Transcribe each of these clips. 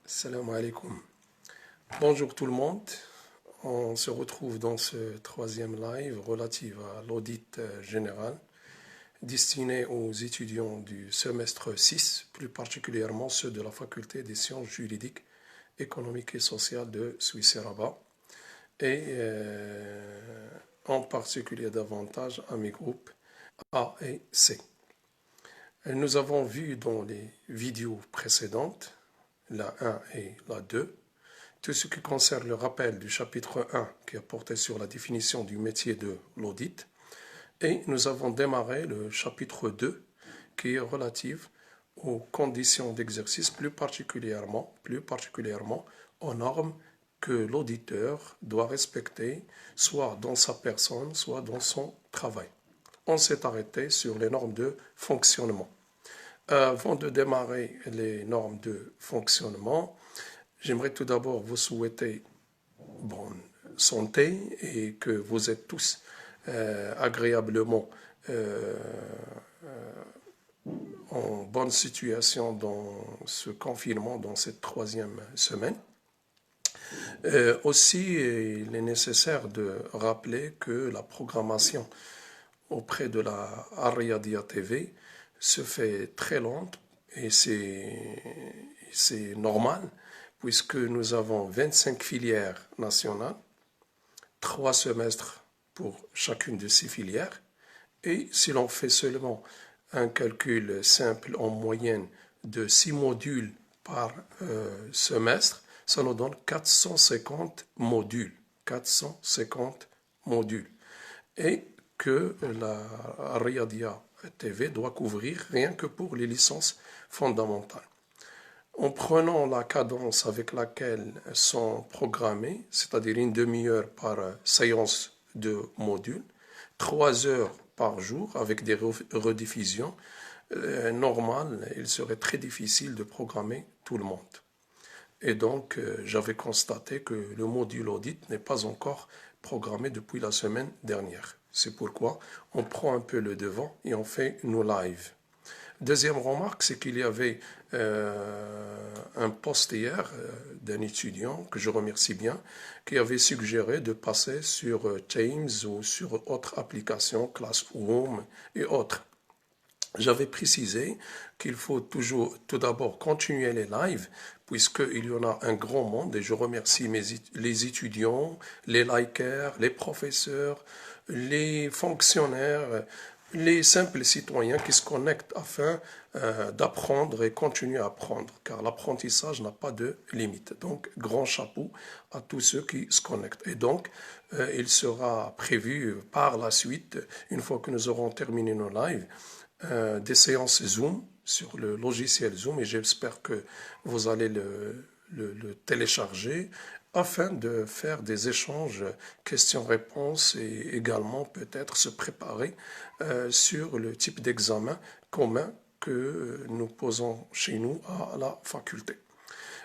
Salam alaikum. Bonjour tout le monde. On se retrouve dans ce troisième live relatif à l'audit général destiné aux étudiants du semestre 6, plus particulièrement ceux de la faculté des sciences juridiques, économiques et sociales de Suisse-Rabat, et en particulier davantage à mes groupes A et C. Nous avons vu dans les vidéos précédentes, la 1 et la 2, tout ce qui concerne le rappel du chapitre 1 qui a porté sur la définition du métier de l'audit. Et nous avons démarré le chapitre 2 qui est relatif aux conditions d'exercice, plus particulièrement aux normes que l'auditeur doit respecter, soit dans sa personne, soit dans son travail. On s'est arrêté sur les normes de fonctionnement. Avant de démarrer les normes de fonctionnement, j'aimerais tout d'abord vous souhaiter bonne santé et que vous êtes tous agréablement en bonne situation dans ce confinement, dans cette troisième semaine. Aussi, il est nécessaire de rappeler que la programmation auprès de la Ariadia TV se fait très lente et c'est normal puisque nous avons 25 filières nationales, 3 semestres pour chacune de ces filières, et si l'on fait seulement un calcul simple en moyenne de 6 modules par semestre, ça nous donne 450 modules. 450 modules. Et que la Ariadia TV doit couvrir rien que pour les licences fondamentales. En prenant la cadence avec laquelle sont programmés, c'est-à-dire une demi-heure par séance de module, 3 heures par jour avec des rediffusions, normal, il serait très difficile de programmer tout le monde. Et donc, j'avais constaté que le module audit n'est pas encore programmé depuis la semaine dernière. C'est pourquoi on prend un peu le devant et on fait nos lives. Deuxième remarque, c'est qu'il y avait un post hier d'un étudiant, que je remercie bien, qui avait suggéré de passer sur Teams ou sur autres applications, Classroom et autres. J'avais précisé qu'il faut toujours, tout d'abord, continuer les lives, puisqu'il y en a un grand monde, et je remercie les étudiants, les likers, les professeurs, les fonctionnaires, les simples citoyens qui se connectent afin d'apprendre et continuer à apprendre, car l'apprentissage n'a pas de limite. Donc, grand chapeau à tous ceux qui se connectent. Et donc, il sera prévu par la suite, une fois que nous aurons terminé nos lives, des séances Zoom sur le logiciel Zoom, et j'espère que vous allez le télécharger afin de faire des échanges questions-réponses et également peut-être se préparer sur le type d'examen commun que nous posons chez nous à la faculté.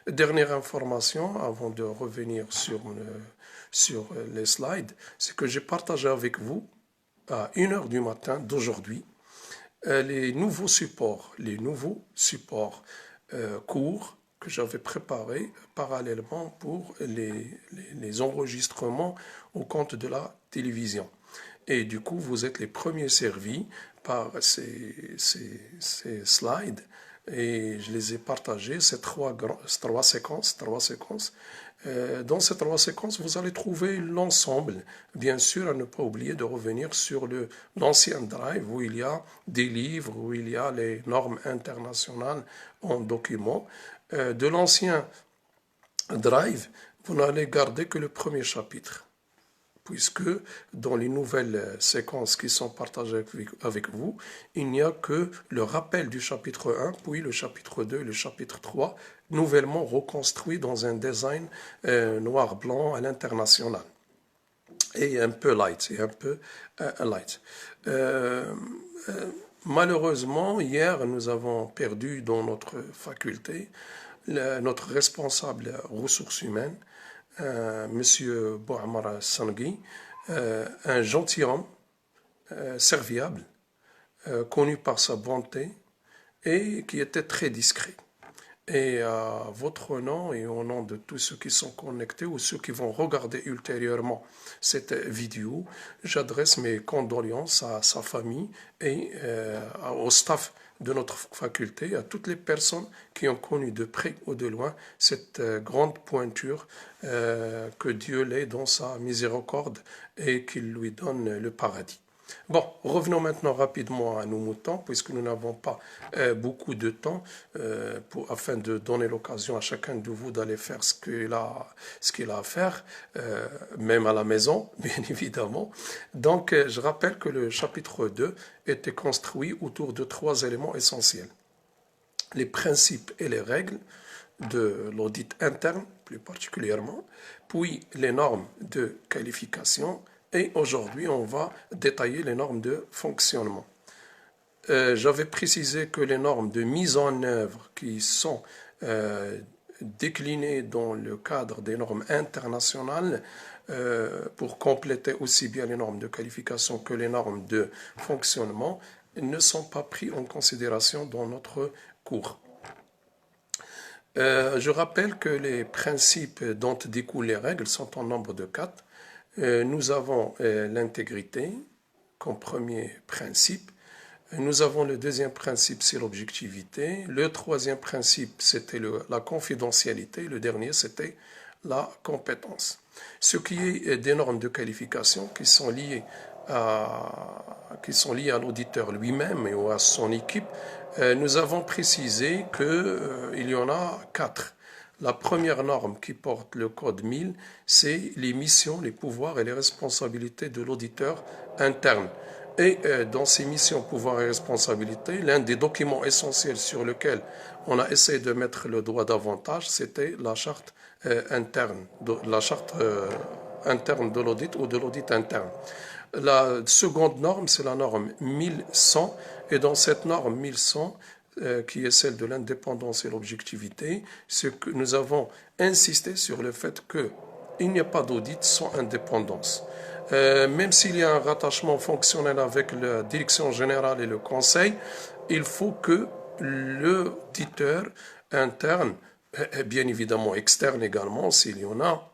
Dernière information avant de revenir sur les slides, c'est que j'ai partagé avec vous à 1h du matin d'aujourd'hui les nouveaux supports courts que j'avais préparés parallèlement pour les enregistrements au compte de la télévision. Et du coup, vous êtes les premiers servis par ces slides et je les ai partagés, ces trois séquences. Dans ces 3 séquences, vous allez trouver l'ensemble. Bien sûr, à ne pas oublier de revenir sur l'ancien Drive où il y a des livres, où il y a les normes internationales en documents. De l'ancien Drive, vous n'allez garder que le premier chapitre, puisque dans les nouvelles séquences qui sont partagées avec vous, il n'y a que le rappel du chapitre 1, puis le chapitre 2 et le chapitre 3, nouvellement reconstruit dans un design noir-blanc à l'international. Et un peu light, malheureusement, hier, nous avons perdu dans notre faculté notre responsable ressources humaines, Monsieur Bouamara Sangui, un gentilhomme serviable, connu par sa bonté et qui était très discret. Et à votre nom et au nom de tous ceux qui sont connectés ou ceux qui vont regarder ultérieurement cette vidéo, j'adresse mes condoléances à sa famille et au staff de notre faculté, à toutes les personnes qui ont connu de près ou de loin cette grande pointure, que Dieu l'ait dans sa miséricorde et qu'il lui donne le paradis. Bon, revenons maintenant rapidement à nos moutons, puisque nous n'avons pas beaucoup de temps afin de donner l'occasion à chacun de vous d'aller faire ce qu'il a à faire, même à la maison, bien évidemment. Donc, je rappelle que le chapitre 2 était construit autour de 3 éléments essentiels. Les principes et les règles de l'audit interne, plus particulièrement, puis les normes de qualification, et aujourd'hui, on va détailler les normes de fonctionnement. J'avais précisé que les normes de mise en œuvre qui sont déclinées dans le cadre des normes internationales, pour compléter aussi bien les normes de qualification que les normes de fonctionnement, ne sont pas pris en considération dans notre cours. Je rappelle que les principes dont découlent les règles sont en nombre de 4. Nous avons l'intégrité comme premier principe. Nous avons le deuxième principe, c'est l'objectivité. Le troisième principe, c'était la confidentialité. Le dernier, c'était la compétence. Ce qui est des normes de qualification qui sont liées à l'auditeur lui-même et à son équipe, nous avons précisé qu'il y en a 4. La première norme qui porte le code 1000, c'est les missions, les pouvoirs et les responsabilités de l'auditeur interne. Et dans ces missions, pouvoirs et responsabilités, l'un des documents essentiels sur lequel on a essayé de mettre le doigt davantage, c'était la charte interne, interne de l'audit ou de l'audit interne. La seconde norme, c'est la norme 1100, et dans cette norme 1100, qui est celle de l'indépendance et l'objectivité, c'est que nous avons insisté sur le fait qu'il n'y a pas d'audit sans indépendance. Même s'il y a un rattachement fonctionnel avec la direction générale et le conseil, il faut que l'auditeur interne, et bien évidemment externe également, s'il y en a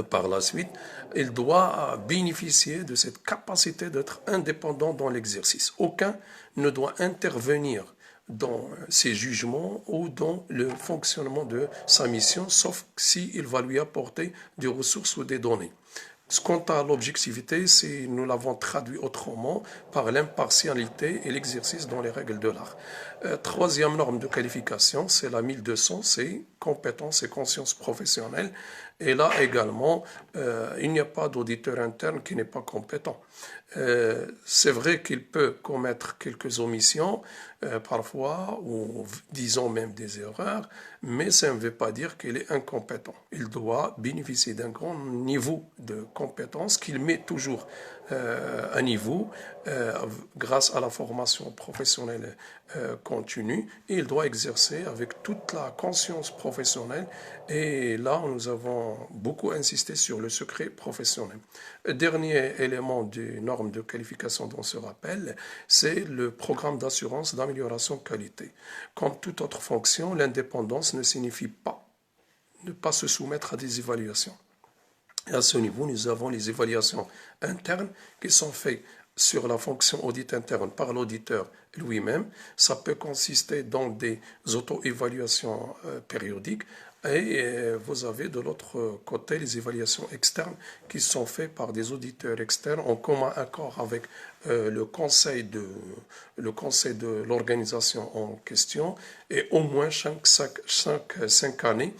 par la suite, il doit bénéficier de cette capacité d'être indépendant dans l'exercice. Aucun ne doit intervenir dans ses jugements ou dans le fonctionnement de sa mission, sauf s'il va lui apporter des ressources ou des données. Quant à l'objectivité, nous l'avons traduit autrement par l'impartialité et l'exercice dans les règles de l'art. Troisième norme de qualification, c'est la 1200, c'est compétence et conscience professionnelle. Et là également, il n'y a pas d'auditeur interne qui n'est pas compétent. C'est vrai qu'il peut commettre quelques omissions parfois, ou disons même des erreurs, mais ça ne veut pas dire qu'il est incompétent. Il doit bénéficier d'un grand niveau de compétence qu'il met toujours à niveau grâce à la formation professionnelle continue, et il doit exercer avec toute la conscience professionnelle, et là nous avons beaucoup insisté sur le secret professionnel. Dernier élément des normes de qualification dont on se rappelle, c'est le programme d'assurance d'amélioration qualité. Comme toute autre fonction, l'indépendance ne signifie pas ne pas se soumettre à des évaluations. Et à ce niveau, nous avons les évaluations internes qui sont faites sur la fonction audit interne par l'auditeur lui-même. Ça peut consister dans des auto-évaluations périodiques. Et vous avez de l'autre côté les évaluations externes qui sont faites par des auditeurs externes en commun accord avec le conseil de l'organisation en question. Et au moins chaque 5 années,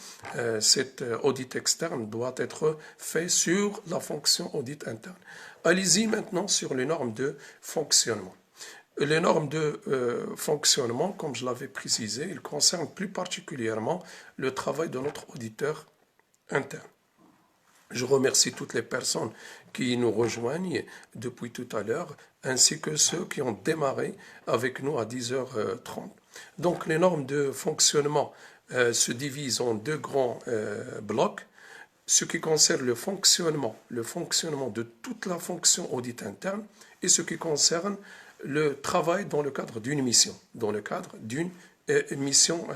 cet audit externe doit être fait sur la fonction audit interne. Allez-y maintenant sur les normes de fonctionnement. Les normes de fonctionnement, comme je l'avais précisé, ils concernent plus particulièrement le travail de notre auditeur interne. Je remercie toutes les personnes qui nous rejoignent depuis tout à l'heure, ainsi que ceux qui ont démarré avec nous à 10h30. Donc les normes de fonctionnement se divisent en 2 grands blocs. Ce qui concerne le fonctionnement de toute la fonction audit interne, et ce qui concerne le travail dans le cadre d'une mission, dans le cadre d'une mission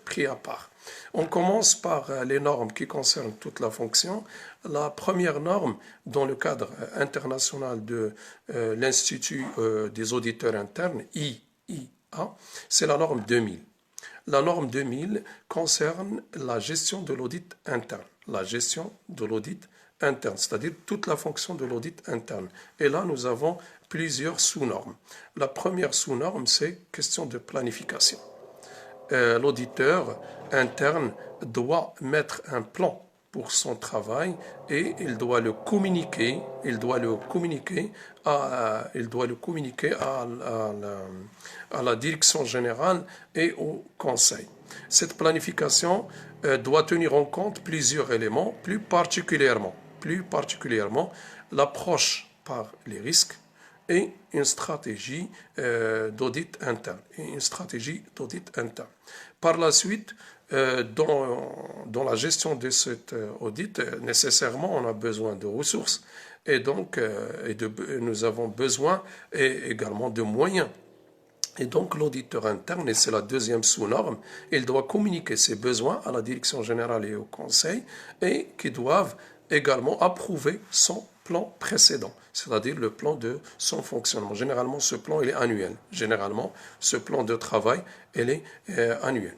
pris à part. On commence par les normes qui concernent toute la fonction. La première norme dans le cadre international de l'Institut des auditeurs internes, IIA, c'est la norme 2000. La norme 2000 concerne la gestion de l'audit interne. La gestion de l'audit interne, c'est-à-dire toute la fonction de l'audit interne. Et là, nous avons plusieurs sous-normes. La première sous-norme, c'est question de planification. L'auditeur interne doit mettre un plan pour son travail et il doit le communiquer, à la direction générale et au conseil. Cette planification doit tenir en compte plusieurs éléments, plus particulièrement l'approche par les risques et une stratégie d'audit interne. Par la suite, dans la gestion de cet audit, nécessairement, on a besoin de ressources et donc nous avons besoin également de moyens. Et donc l'auditeur interne, et c'est la deuxième sous-norme, il doit communiquer ses besoins à la direction générale et au conseil et qui doivent également approuver son plan précédent, c'est-à-dire le plan de son fonctionnement. Généralement, ce plan il est annuel. Généralement, ce plan de travail il est annuel.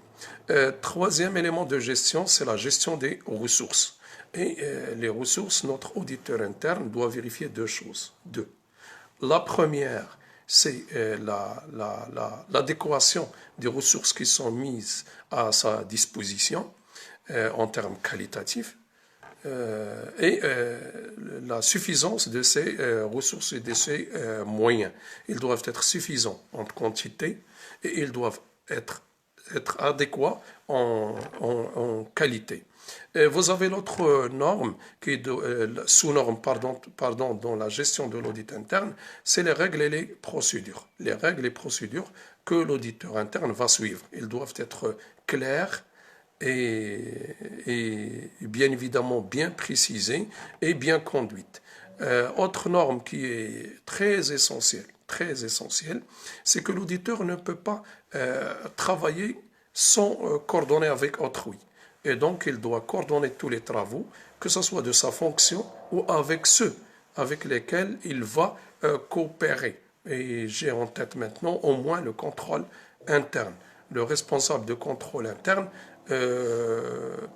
Troisième élément de gestion, c'est la gestion des ressources. Et les ressources, notre auditeur interne doit vérifier deux choses. La première, c'est l'adéquation des ressources qui sont mises à sa disposition en termes qualitatifs et la suffisance de ces ressources et de ces moyens. Ils doivent être suffisants en quantité et ils doivent être adéquats en qualité. Et vous avez l'autre norme, qui est sous-norme dans la gestion de l'audit interne, c'est les règles et les procédures. Les règles et procédures que l'auditeur interne va suivre. Ils doivent être clairs et bien évidemment bien précisées et bien conduites. Autre norme qui est très essentielle, c'est que l'auditeur ne peut pas travailler sans coordonner avec autrui. Et donc, il doit coordonner tous les travaux, que ce soit de sa fonction ou avec ceux avec lesquels il va coopérer. Et j'ai en tête maintenant au moins le contrôle interne. Le responsable de contrôle interne,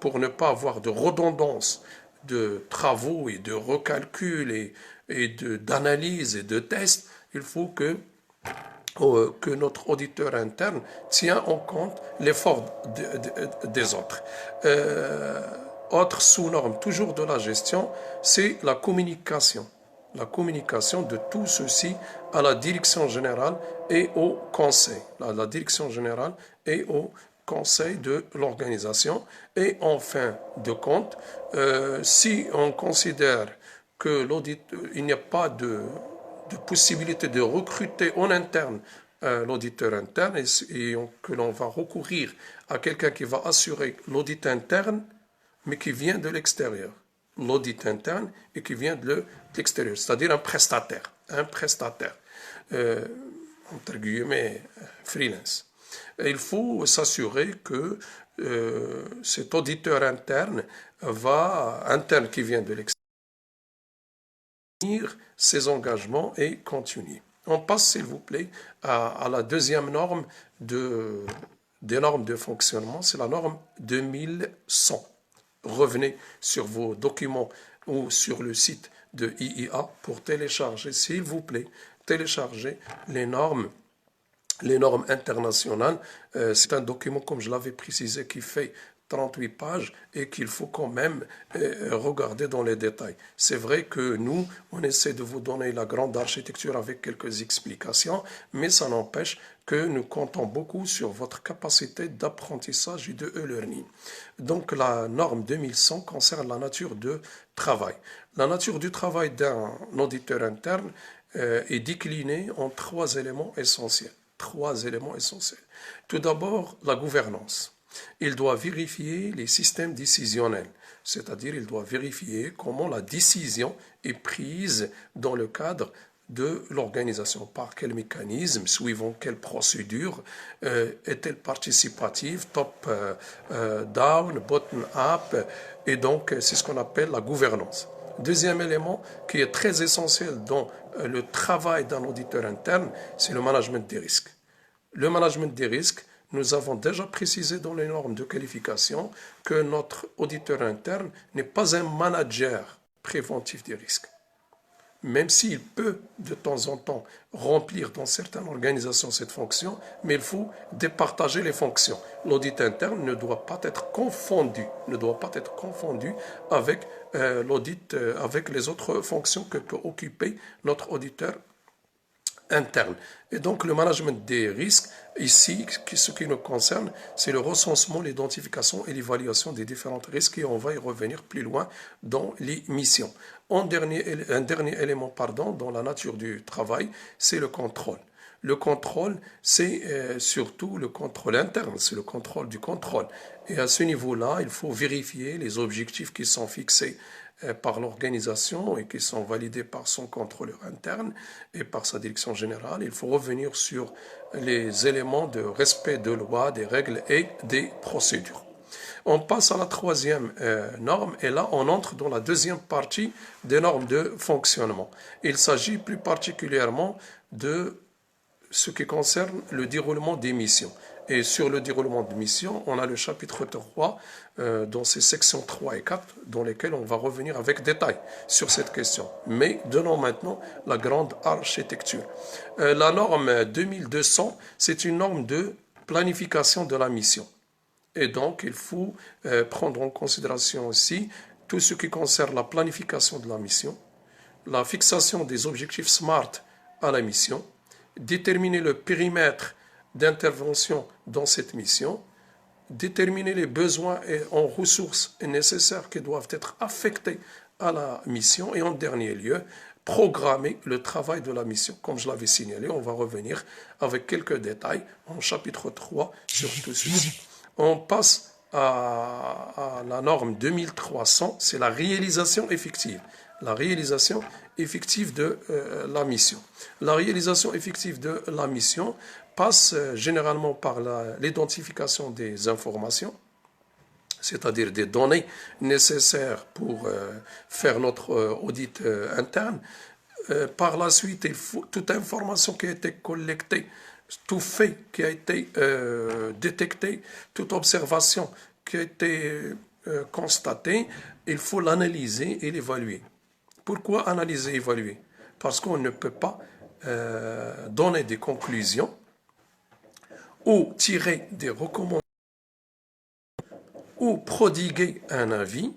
pour ne pas avoir de redondance de travaux et de recalcul et d'analyse et de tests, il faut que notre auditeur interne tient en compte l'effort des autres. Autre sous-norme, toujours de la gestion, c'est la communication. La communication de tout ceci à la direction générale et au conseil. La direction générale et au conseil de l'organisation. Et en fin de compte, si on considère que il n'y a pas de possibilité de recruter en interne l'auditeur interne et que l'on va recourir à quelqu'un qui va assurer l'audit interne, mais qui vient de l'extérieur. L'audit interne et qui vient de l'extérieur, c'est-à-dire un prestataire, entre guillemets, freelance. Et il faut s'assurer que cet auditeur interne qui vient de l'extérieur, ses engagements et continuer. On passe, s'il vous plaît, à la deuxième norme des normes de fonctionnement, c'est la norme 2100. Revenez sur vos documents ou sur le site de IIA pour télécharger, s'il vous plaît, les normes internationales. C'est un document, comme je l'avais précisé, qui fait 38 pages et qu'il faut quand même regarder dans les détails. C'est vrai que nous, on essaie de vous donner la grande architecture avec quelques explications, mais ça n'empêche que nous comptons beaucoup sur votre capacité d'apprentissage et de e-learning. Donc la norme 2100 concerne la nature du travail. La nature du travail d'un auditeur interne est déclinée en trois éléments essentiels. Tout d'abord, la gouvernance. Il doit vérifier les systèmes décisionnels, c'est-à-dire il doit vérifier comment la décision est prise dans le cadre de l'organisation. Par quel mécanisme, suivant quelle procédure, est-elle participative, top-down, bottom-up, et donc c'est ce qu'on appelle la gouvernance. Deuxième élément qui est très essentiel dans le travail d'un auditeur interne, c'est le management des risques. Le management des risques, nous avons déjà précisé dans les normes de qualification que notre auditeur interne n'est pas un manager préventif des risques. Même s'il peut de temps en temps remplir dans certaines organisations cette fonction, mais il faut départager les fonctions. L'audit interne ne doit pas être confondu, avec l'audit, avec les autres fonctions que peut occuper notre auditeur interne. Et donc le management des risques, ici, ce qui nous concerne, c'est le recensement, l'identification et l'évaluation des différents risques, et on va y revenir plus loin dans les missions. Un dernier élément dans la nature du travail, c'est le contrôle. Le contrôle, c'est surtout le contrôle interne, c'est le contrôle du contrôle. Et à ce niveau-là, il faut vérifier les objectifs qui sont fixés par l'organisation et qui sont validés par son contrôleur interne et par sa direction générale. Il faut revenir sur les éléments de respect de loi, des règles et des procédures. On passe à la troisième norme et là on entre dans la deuxième partie des normes de fonctionnement. Il s'agit plus particulièrement de ce qui concerne le déroulement des missions. Et sur le déroulement de mission, on a le chapitre 3, dans ces sections 3 et 4, dans lesquelles on va revenir avec détail sur cette question. Mais donnons maintenant la grande architecture. La norme 2200, c'est une norme de planification de la mission. Et donc, il faut prendre en considération aussi tout ce qui concerne la planification de la mission, la fixation des objectifs SMART à la mission, déterminer le périmètre d'intervention dans cette mission, déterminer les besoins en ressources nécessaires qui doivent être affectés à la mission et en dernier lieu, programmer le travail de la mission. Comme je l'avais signalé, on va revenir avec quelques détails en chapitre 3 sur tout ceci. On passe à la norme 2300, c'est la réalisation effective. La réalisation effective de la mission. La réalisation effective de la mission passe généralement par l'identification des informations, c'est-à-dire des données nécessaires pour faire notre audit interne. Par la suite, il faut toute information qui a été collectée, tout fait qui a été détecté, toute observation qui a été constatée, il faut l'analyser et l'évaluer. Pourquoi analyser et évaluer? Parce qu'on ne peut pas donner des conclusions ou tirer des recommandations ou prodiguer un avis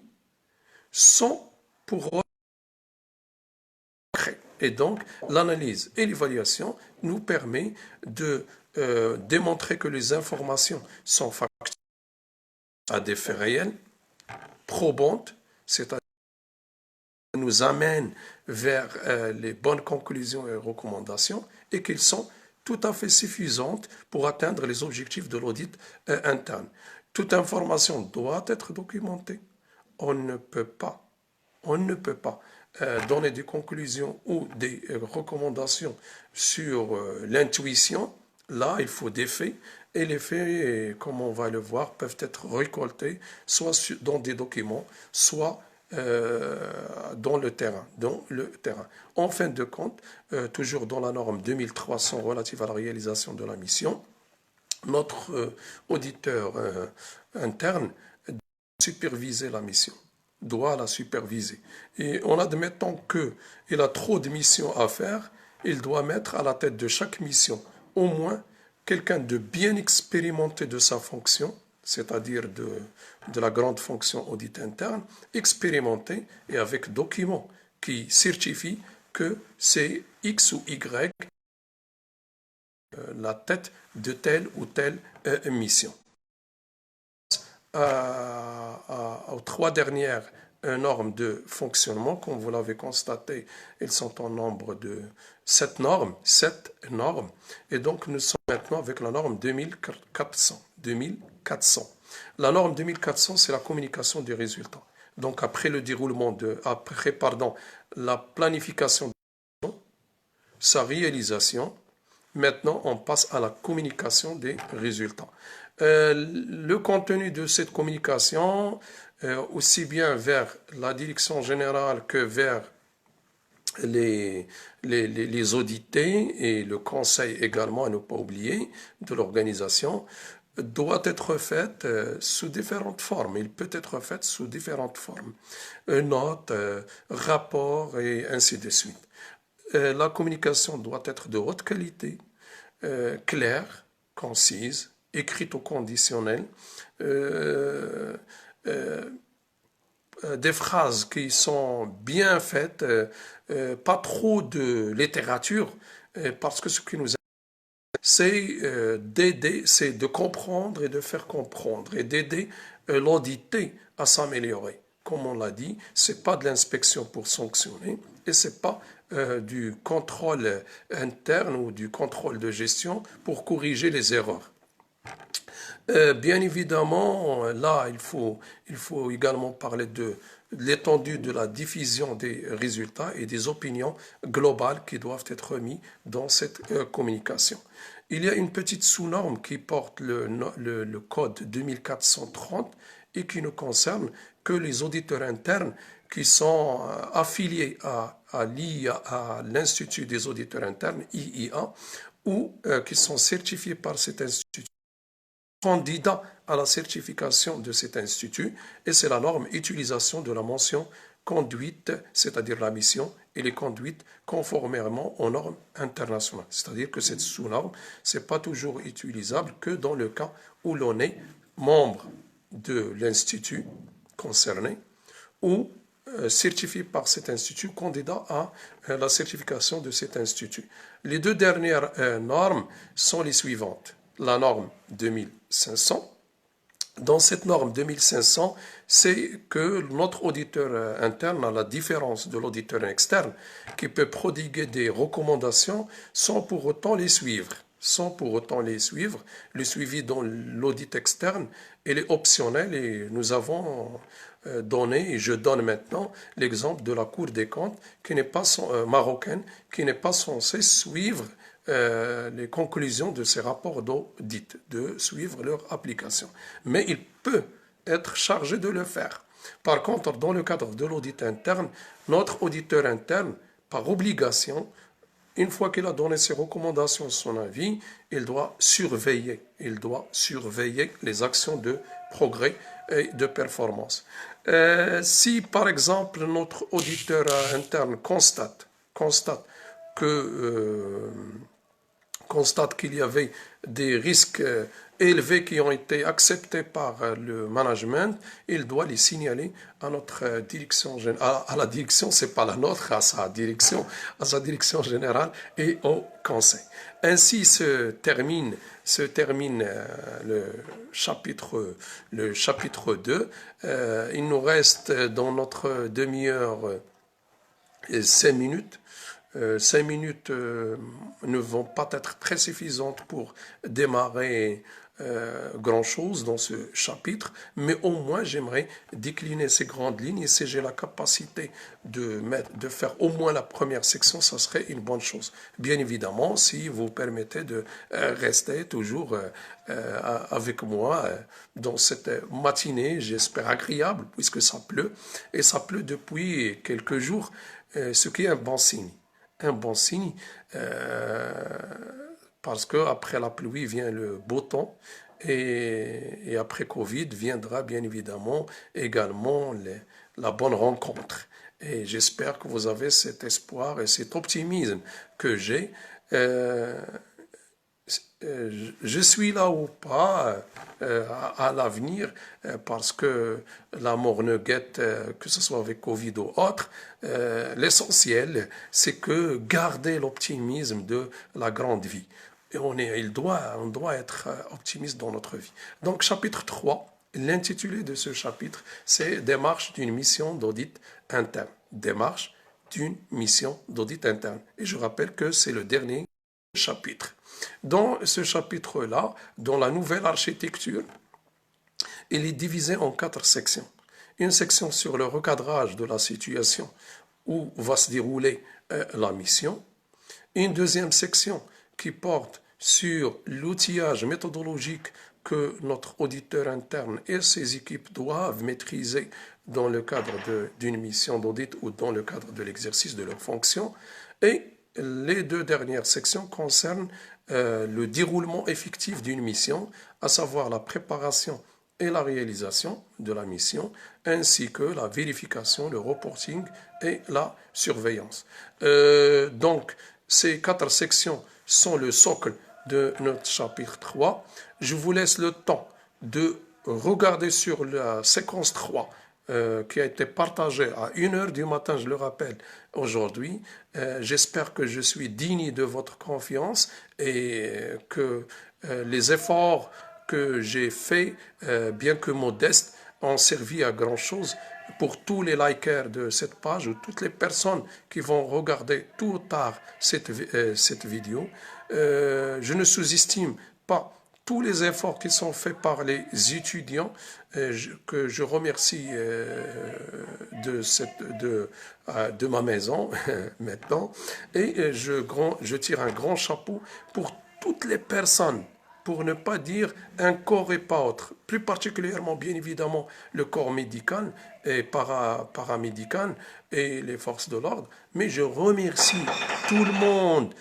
sans pour créer. Et donc, l'analyse et l'évaluation nous permet de démontrer que les informations sont factuelles à des faits réels, probantes, c'est-à-dire nous amènent vers les bonnes conclusions et recommandations et qu'elles sont tout à fait suffisantes pour atteindre les objectifs de l'audit interne. Toute information doit être documentée. On ne peut pas donner des conclusions ou des recommandations sur l'intuition. Là, il faut des faits. Et les faits, comme on va le voir, peuvent être récoltés soit dans des documents, soit dans le terrain. En fin de compte, toujours dans la norme 2300 relative à la réalisation de la mission, notre auditeur interne doit superviser la mission, doit la superviser. Et en admettant qu'il a trop de missions à faire, il doit mettre à la tête de chaque mission au moins quelqu'un de bien expérimenté de sa fonction, c'est-à-dire de la grande fonction audit interne, expérimenté et avec documents qui certifient que c'est X ou Y la tête de telle ou telle mission. Aux trois dernières normes de fonctionnement, comme vous l'avez constaté, elles sont en nombre de 7 normes, et donc nous sommes maintenant avec la norme 2400. La norme 2400, c'est la communication des résultats. Donc après la planification, sa réalisation. Maintenant, on passe à la communication des résultats. Le contenu de cette communication, aussi bien vers la direction générale que vers les audités et le conseil également, à ne pas oublier, de l'organisation, doit être faite sous différentes formes. Il peut être fait sous différentes formes. Notes, rapports et ainsi de suite. La communication doit être de haute qualité, claire, concise, écrite au conditionnel, des phrases qui sont bien faites, pas trop de littérature, parce que ce qui nous c'est d'aider, c'est de comprendre et de faire comprendre et d'aider l'audité à s'améliorer. Comme on l'a dit, c'est pas de l'inspection pour sanctionner et c'est pas du contrôle interne ou du contrôle de gestion pour corriger les erreurs. Bien évidemment, là, il faut également parler de l'étendue de la diffusion des résultats et des opinions globales qui doivent être mises dans cette communication. Il y a une petite sous-norme qui porte le code 2430 et qui ne concerne que les auditeurs internes qui sont affiliés à l'IA, à l'Institut des auditeurs internes, IIA, ou qui sont certifiés par cet institut, candidat à la certification de cet institut, et c'est la norme utilisation de la mention conduite, c'est-à-dire la mission, et les conduites conformément aux normes internationales. C'est-à-dire que cette sous-norme, ce n'est pas toujours utilisable que dans le cas où l'on est membre de l'institut concerné ou certifié par cet institut, candidat à la certification de cet institut. Les deux dernières normes sont les suivantes. La norme 2500. Dans cette norme 2500, c'est que notre auditeur interne, à la différence de l'auditeur externe, qui peut prodiguer des recommandations sans pour autant les suivre. Sans pour autant les suivre. Le suivi dans l'audit externe, il est optionnel et nous avons donné, et je donne maintenant, l'exemple de la Cour des comptes qui n'est pas marocaine, qui n'est pas censée suivre les conclusions de ces rapports d'audit, de suivre leur application. Mais il peut être chargé de le faire. Par contre, dans le cadre de l'audit interne, notre auditeur interne, par obligation, une fois qu'il a donné ses recommandations, son avis, il doit surveiller les actions de progrès et de performance. Si, par exemple, notre auditeur interne constate qu'il y avait des risques élevés qui ont été acceptés par le management, il doit les signaler à notre direction générale, à la direction, c'est pas la nôtre, à sa direction générale et au conseil. Ainsi se termine le chapitre 2. Il nous reste dans notre demi-heure 5 minutes. 5 minutes ne vont pas être très suffisantes pour démarrer grand-chose dans ce chapitre, mais au moins j'aimerais décliner ces grandes lignes et si j'ai la capacité de faire au moins la première section, ça serait une bonne chose. Bien évidemment, si vous permettez de rester toujours avec moi dans cette matinée, j'espère agréable, puisque ça pleut, et ça pleut depuis quelques jours, ce qui est un bon signe. Un bon signe parce qu'après la pluie vient le beau temps et après Covid viendra bien évidemment également la bonne rencontre. Et j'espère que vous avez cet espoir et cet optimisme que j'ai. Je suis là ou pas à l'avenir parce que la mort ne guette que ce soit avec Covid ou autre. L'essentiel, c'est que garder l'optimisme de la grande vie. Et on doit être optimiste dans notre vie. Donc, chapitre 3, l'intitulé de ce chapitre, c'est « Démarche d'une mission d'audit interne ». Démarche d'une mission d'audit interne. Et je rappelle que c'est le dernier chapitre. Dans ce chapitre-là, dans la nouvelle architecture, il est divisé en 4 sections. Une section sur le recadrage de la situation où va se dérouler la mission. Une deuxième section qui porte sur l'outillage méthodologique que notre auditeur interne et ses équipes doivent maîtriser dans le cadre d'une mission d'audit ou dans le cadre de l'exercice de leurs fonctions. Et les deux dernières sections concernent le déroulement effectif d'une mission, à savoir la préparation et la réalisation de la mission, ainsi que la vérification, le reporting et la surveillance. Donc, ces 4 sections sont le socle de notre chapitre 3. Je vous laisse le temps de regarder sur la séquence 3 qui a été partagée à 1h du matin, je le rappelle, aujourd'hui. J'espère que je suis digne de votre confiance et que les efforts que j'ai faits, bien que modestes, ont servi à grand chose pour tous les likers de cette page ou toutes les personnes qui vont regarder tôt ou tard cette vidéo. Je ne sous-estime pas tous les efforts qui sont faits par les étudiants, que je remercie de ma maison maintenant, et je tire un grand chapeau pour toutes les personnes, pour ne pas dire un corps et pas autre, plus particulièrement bien évidemment le corps médical et paramédical et les forces de l'ordre, mais je remercie tout le monde,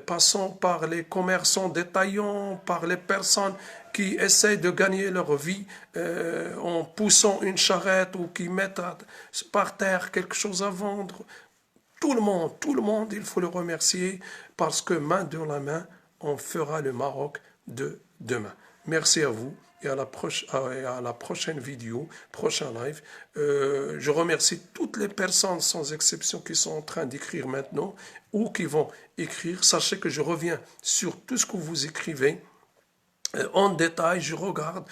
passant par les commerçants détaillants, par les personnes qui essayent de gagner leur vie en poussant une charrette ou qui mettent par terre quelque chose à vendre. Tout le monde, il faut le remercier parce que main dans la main, on fera le Maroc de demain. Merci à vous et à la prochaine vidéo, prochain live. Je remercie toutes les personnes sans exception qui sont en train d'écrire maintenant ou qui vont écrire. Sachez que je reviens sur tout ce que vous écrivez. En détail, je regarde,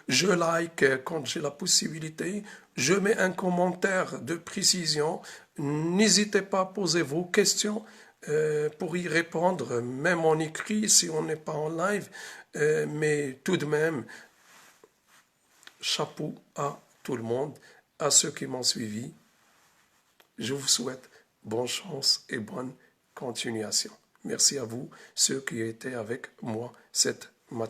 je like quand j'ai la possibilité, je mets un commentaire de précision. N'hésitez pas à poser vos questions pour y répondre, même en écrit si on n'est pas en live, mais tout de même, chapeau à tout le monde, à ceux qui m'ont suivi. Je vous souhaite bonne chance et bonne continuation. Merci à vous, ceux qui étaient avec moi cette matinée.